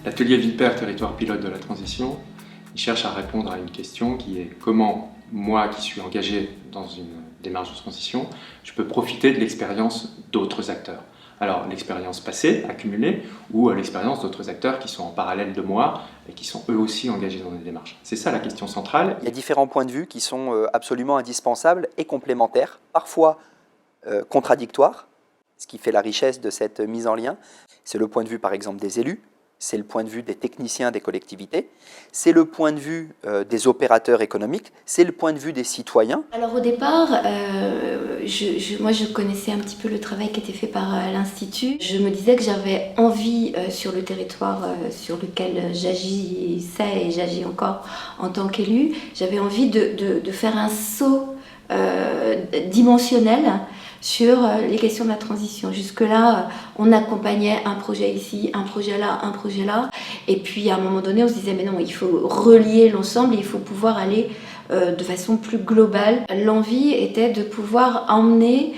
L'atelier Villepert, territoire pilote de la transition, il cherche à répondre à une question qui est comment moi qui suis engagé dans une démarche de transition, je peux profiter de l'expérience d'autres acteurs. Alors l'expérience passée, accumulée, ou l'expérience d'autres acteurs qui sont en parallèle de moi et qui sont eux aussi engagés dans des démarches. C'est ça la question centrale. Il y a différents points de vue qui sont absolument indispensables et complémentaires, parfois contradictoires, ce qui fait la richesse de cette mise en lien. C'est le point de vue par exemple des élus, c'est le point de vue des techniciens des collectivités, c'est le point de vue des opérateurs économiques, c'est le point de vue des citoyens. Alors au départ, moi je connaissais un petit peu le travail qui était fait par l'Institut. Je me disais que j'avais envie sur le territoire sur lequel j'agissais et j'agis encore en tant qu'élu, j'avais envie de faire un saut dimensionnel sur les questions de la transition. Jusque-là, on accompagnait un projet ici, un projet là, un projet là. Et puis à un moment donné, on se disait mais non, il faut relier l'ensemble, il faut pouvoir aller de façon plus globale. L'envie était de pouvoir emmener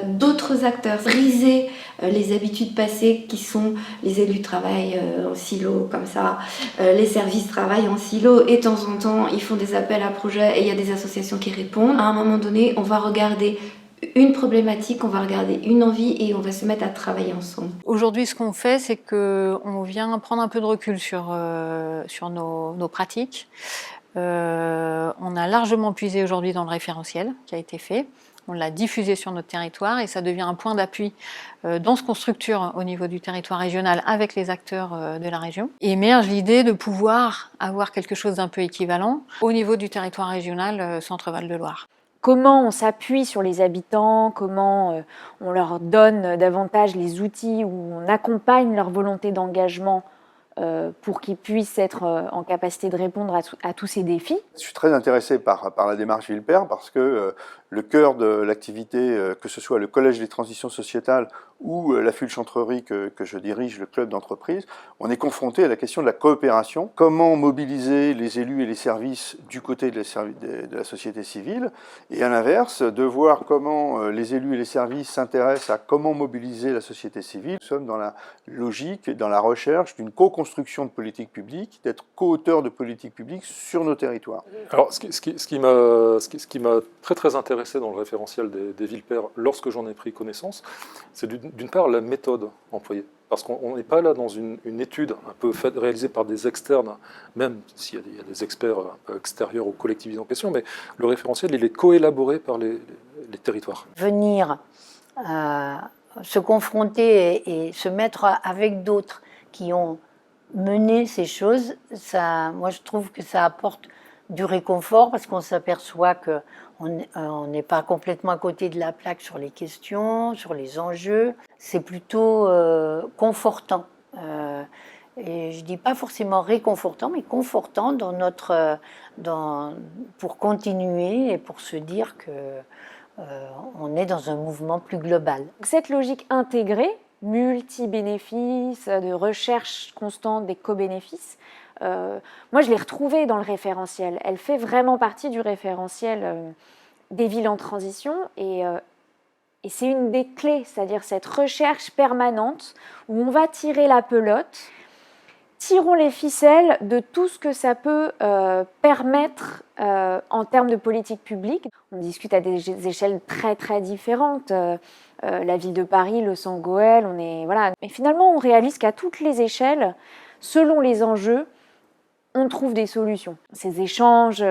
d'autres acteurs, briser les habitudes passées qui sont les élus travaillent en silo comme ça, les services travaillent en silo et de temps en temps ils font des appels à projets et il y a des associations qui répondent. À un moment donné, on va regarder une problématique, on va regarder une envie et on va se mettre à travailler ensemble. Aujourd'hui, ce qu'on fait, c'est qu'on vient prendre un peu de recul sur nos pratiques. On a largement puisé aujourd'hui dans le référentiel qui a été fait. On l'a diffusé sur notre territoire et ça devient un point d'appui dans ce qu'on structure au niveau du territoire régional avec les acteurs de la région. Et émerge l'idée de pouvoir avoir quelque chose d'un peu équivalent au niveau du territoire régional Centre-Val de Loire. Comment on s'appuie sur les habitants, comment on leur donne davantage les outils, où on accompagne leur volonté d'engagement pour qu'ils puissent être en capacité de répondre à tous ces défis. Je suis très intéressé par la démarche Villepert parce que le cœur de l'activité, que ce soit le Collège des transitions sociétales ou la Fulchentrerie que je dirige, le club d'entreprise, on est confronté à la question de la coopération. Comment mobiliser les élus et les services du côté de la société civile et à l'inverse, de voir comment les élus et les services s'intéressent à comment mobiliser la société civile. Nous sommes dans la logique, dans la recherche d'une co-construction de politique publique, d'être co-auteur de politique publique sur nos territoires. Alors, ce qui m'a très intéressé dans le référentiel des Villepert lorsque j'en ai pris connaissance, c'est d'une part la méthode employée. Parce qu'on n'est pas là dans une étude un peu réalisée par des externes, même s'il y a des experts un peu extérieurs aux collectivités en question, mais le référentiel, il est co-élaboré par les territoires. Venir se confronter et se mettre avec d'autres qui ont mené ces choses, moi je trouve que ça apporte du réconfort parce qu'on s'aperçoit qu'on n'est pas complètement à côté de la plaque sur les questions, sur les enjeux. C'est plutôt confortant. Et je dis pas forcément réconfortant, mais confortant pour continuer et pour se dire que on est dans un mouvement plus global. Cette logique intégrée, multi-bénéfices, de recherche constante des co-bénéfices, moi je l'ai retrouvée dans le référentiel. Elle fait vraiment partie du référentiel des villes en transition et c'est une des clés, c'est-à-dire cette recherche permanente où on va tirer la pelote, tirons les ficelles de tout ce que ça peut permettre en termes de politique publique. On discute à des échelles très différentes. La ville de Paris, le Sang-Goël, voilà. Mais finalement, on réalise qu'à toutes les échelles, selon les enjeux, on trouve des solutions. Ces échanges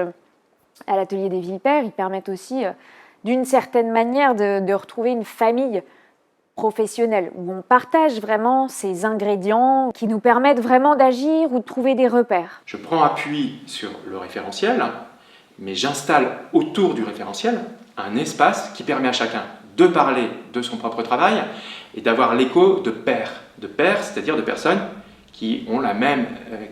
à l'atelier des Villepert, ils permettent aussi, d'une certaine manière, de retrouver une famille professionnelle, où on partage vraiment ces ingrédients qui nous permettent vraiment d'agir ou de trouver des repères. Je prends appui sur le référentiel, mais j'installe autour du référentiel un espace qui permet à chacun de parler de son propre travail et d'avoir l'écho de pairs. De pairs, c'est-à-dire de personnes qui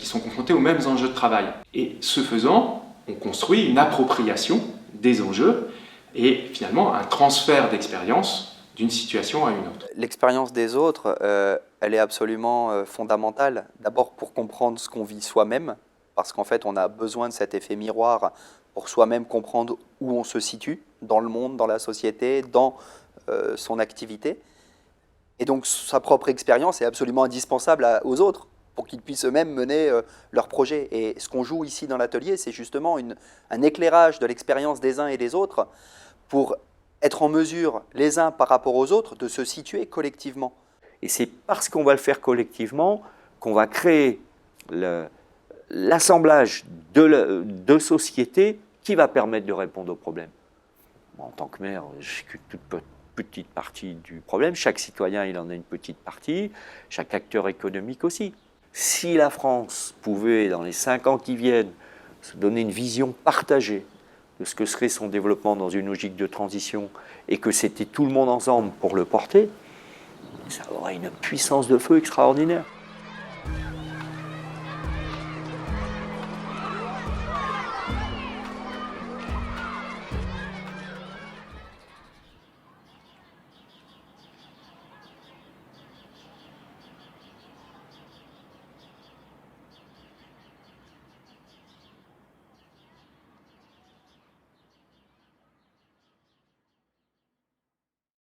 sont confrontées aux mêmes enjeux de travail. Et ce faisant, on construit une appropriation des enjeux et finalement un transfert d'expérience d'une situation à une autre. L'expérience des autres, elle est absolument fondamentale. D'abord pour comprendre ce qu'on vit soi-même, parce qu'en fait on a besoin de cet effet miroir pour soi-même comprendre où on se situe dans le monde, dans la société, dans son activité. Et donc sa propre expérience est absolument indispensable aux autres pour qu'ils puissent eux-mêmes mener leurs projets. Et ce qu'on joue ici dans l'atelier, c'est justement un éclairage de l'expérience des uns et des autres pour être en mesure, les uns par rapport aux autres, de se situer collectivement. Et c'est parce qu'on va le faire collectivement qu'on va créer l'assemblage de sociétés qui va permettre de répondre aux problèmes. En tant que maire, je n'ai qu'une toute petite partie du problème. Chaque citoyen, il en a une petite partie. Chaque acteur économique aussi. Si la France pouvait, dans les 5 ans qui viennent, se donner une vision partagée de ce que serait son développement dans une logique de transition et que c'était tout le monde ensemble pour le porter, ça aurait une puissance de feu extraordinaire.